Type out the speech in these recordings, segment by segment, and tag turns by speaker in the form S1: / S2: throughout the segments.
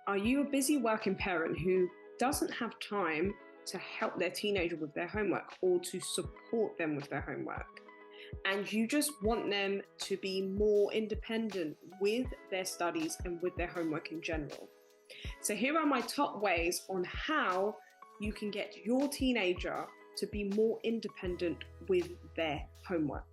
S1: Are you a busy working parent who doesn't have time to help their teenager with their homework or to support them with their homework? And you just want them to be more independent with their studies and with their homework in general. So here are my top ways on how you can get your teenager to be more independent with their homework.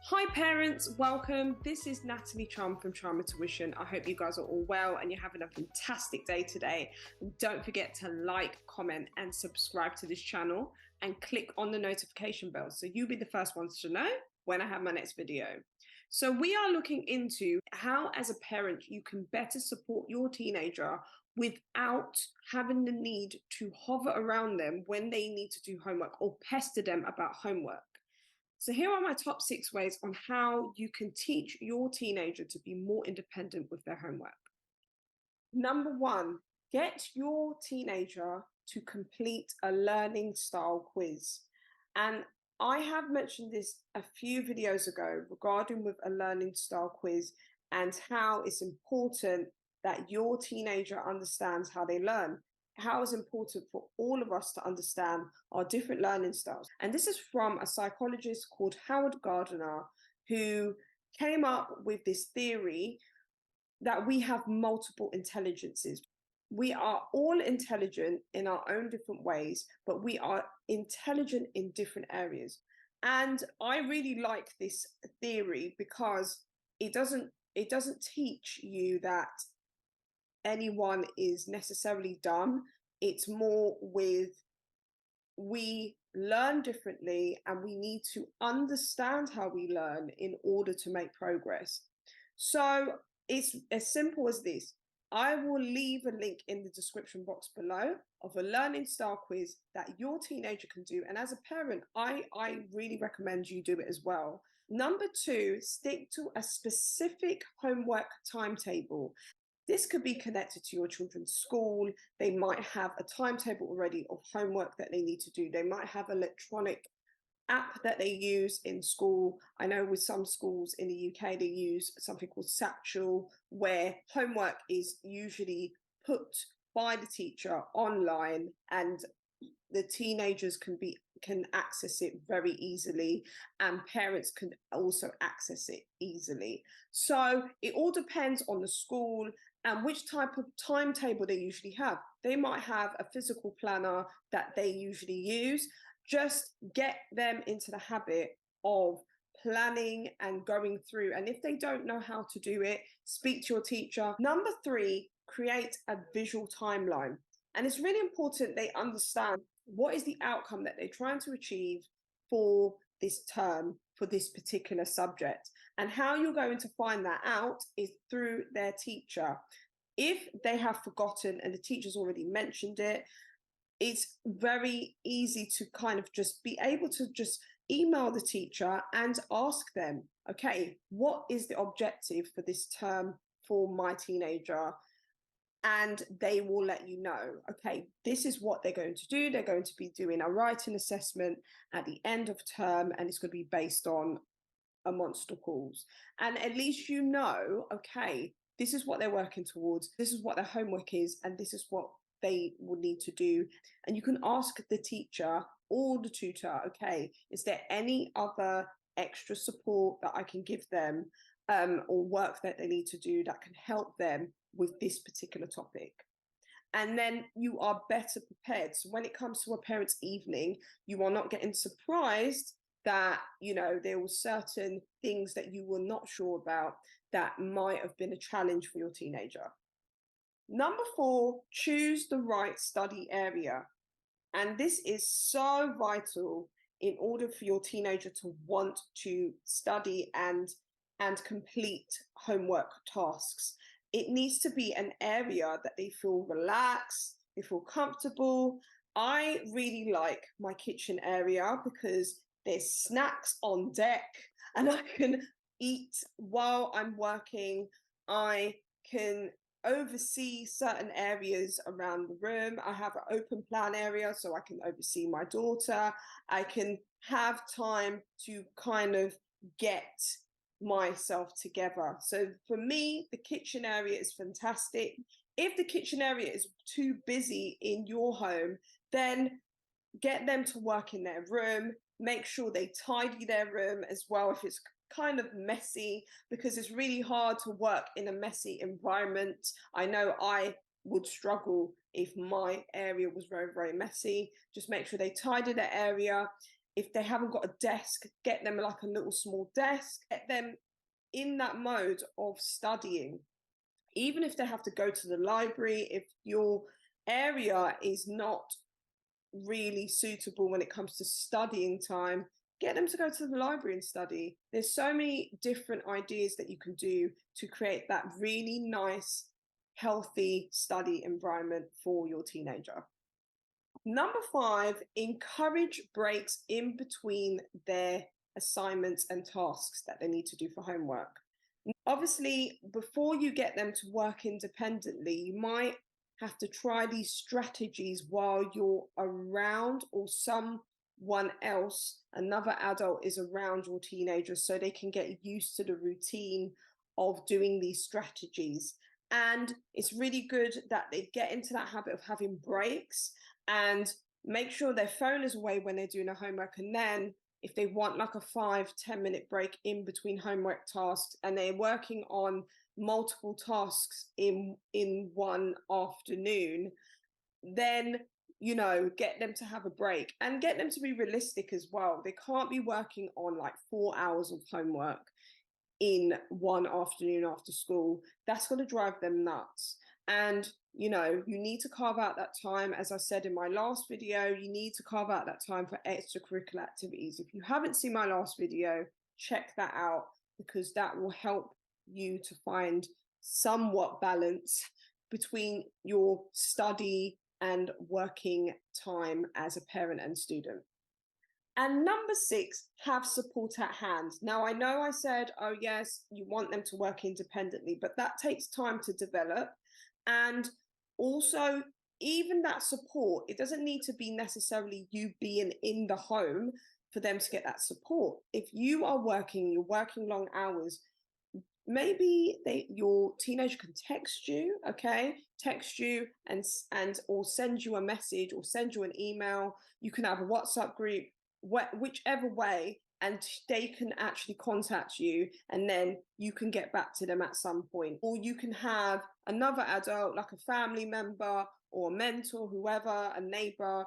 S1: Hi parents, welcome. This is Natalie Chum from Charmer Tuition. I hope you guys are all well and you're having a fantastic day today. Don't forget to like, comment and subscribe to this channel and click on the notification bell so you'll be the first ones to know when I have my next video. So we are looking into how as a parent you can better support your teenager without having the need to hover around them when they need to do homework or pester them about homework. So here are my top 6 ways on how you can teach your teenager to be more independent with their homework. Number 1, get your teenager to complete a learning style quiz. And I have mentioned this a few videos ago regarding with a learning style quiz and how it's important that your teenager understands how they learn. How it's important for all of us to understand our different learning styles. And this is from a psychologist called Howard Gardner, who came up with this theory that we have multiple intelligences. We are all intelligent in our own different ways, but we are intelligent in different areas. And I really like this theory because it doesn't teach you that anyone is necessarily dumb. It's more with we learn differently and we need to understand how we learn in order to make progress. So it's as simple as this. I will leave a link in the description box below of a learning style quiz that your teenager can do. And as a parent, I really recommend you do it as well. Number 2, stick to a specific homework timetable. This could be connected to your children's school. They might have a timetable already of homework that they need to do. They might have an electronic app that they use in school. I know with some schools in the UK, they use something called Satchel, where homework is usually put by the teacher online and the teenagers can access it very easily and parents can also access it easily. So it all depends on the school and which type of timetable they usually have. They might have a physical planner that they usually use. Just get them into the habit of planning and going through. And if they don't know how to do it, speak to your teacher. Number 3, create a visual timeline. And it's really important they understand what is the outcome that they're trying to achieve for this term, for this particular subject. And how you're going to find that out is through their teacher. If they have forgotten and the teacher's already mentioned it, it's very easy to kind of just be able to just email the teacher and ask them, okay, what is the objective for this term for my teenager? And they will let you know, okay, this is what they're going to do. They're going to be doing a writing assessment at the end of term, and it's going to be based on a monster calls. And at least you know, okay, this is what they're working towards. This is what their homework is, and this is what they will need to do. And you can ask the teacher or the tutor, okay, is there any other extra support that I can give them or work that they need to do that can help them with this particular topic? And then you are better prepared. So when it comes to a parent's evening, you are not getting surprised that, you know, there were certain things that you were not sure about that might have been a challenge for your teenager. Number 4, choose the right study area. And this is so vital in order for your teenager to want to study and complete homework tasks. It needs to be an area that they feel relaxed, they feel comfortable. I really like my kitchen area because there's snacks on deck and I can eat while I'm working. I can oversee certain areas around the room. I have an open plan area so I can oversee my daughter. I can have time to kind of get myself together. So for me, the kitchen area is fantastic. If the kitchen area is too busy in your home, then get them to work in their room. Make sure they tidy their room as well if it's kind of messy, because it's really hard to work in a messy environment. I know I would struggle if my area was very, very messy. Just make sure they tidy their area. If they haven't got a desk, get them like a little small desk. Get them in that mode of studying. Even if they have to go to the library, if your area is not really suitable when it comes to studying time, get them to go to the library and study. There's so many different ideas that you can do to create that really nice, healthy study environment for your teenager. Number 5, encourage breaks in between their assignments and tasks that they need to do for homework. Obviously, before you get them to work independently, you might have to try these strategies while you're around, or someone else, another adult, is around your teenager, so they can get used to the routine of doing these strategies. And it's really good that they get into that habit of having breaks, and make sure their phone is away when they're doing their homework. And then if they want like a 5-10 minute break in between homework tasks, and they're working on multiple tasks in one afternoon, then get them to have a break, and get them to be realistic as well. They can't be working on like 4 hours of homework in one afternoon after school. That's going to drive them nuts. And you need to carve out that time. As I said in my last video, you need to carve out that time for extracurricular activities. If you haven't seen my last video, check that out, because that will help you to find somewhat balance between your study and working time as a parent and student. And number 6, have support at hand. Now, I know I said, oh yes, you want them to work independently, but that takes time to develop. And also, even that support, it doesn't need to be necessarily you being in the home for them to get that support. If you are working, you're working long hours, maybe your teenager can text you, text you and or send you a message, or send you an email. You can have a WhatsApp group, whichever way, and they can actually contact you, and then you can get back to them at some point. Or you can have another adult, like a family member or a mentor, whoever, a neighbor,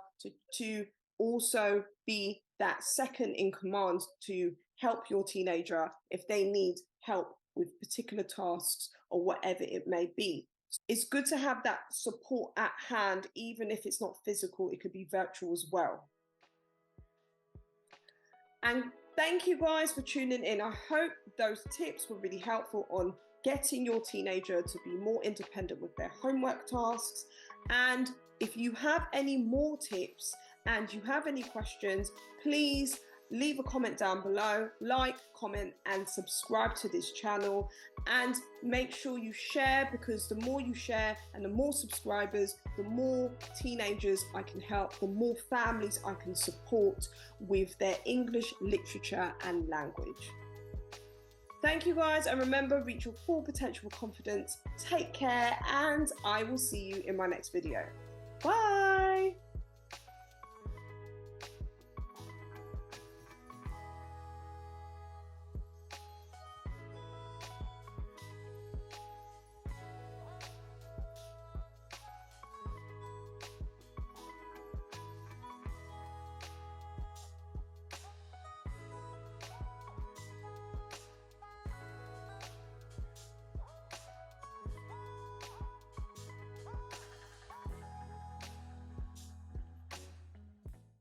S1: to also be that second in command to help your teenager if they need help with particular tasks or whatever it may be. It's good to have that support at hand, even if it's not physical, it could be virtual as well. And thank you guys for tuning in. I hope those tips were really helpful on getting your teenager to be more independent with their homework tasks. And if you have any more tips and you have any questions, please leave a comment down below, like, comment, and subscribe to this channel. And make sure you share, because the more you share and the more subscribers, the more teenagers I can help, the more families I can support with their English literature and language. Thank you guys, and remember, reach your full potential with confidence. Take care, and I will see you in my next video. Bye.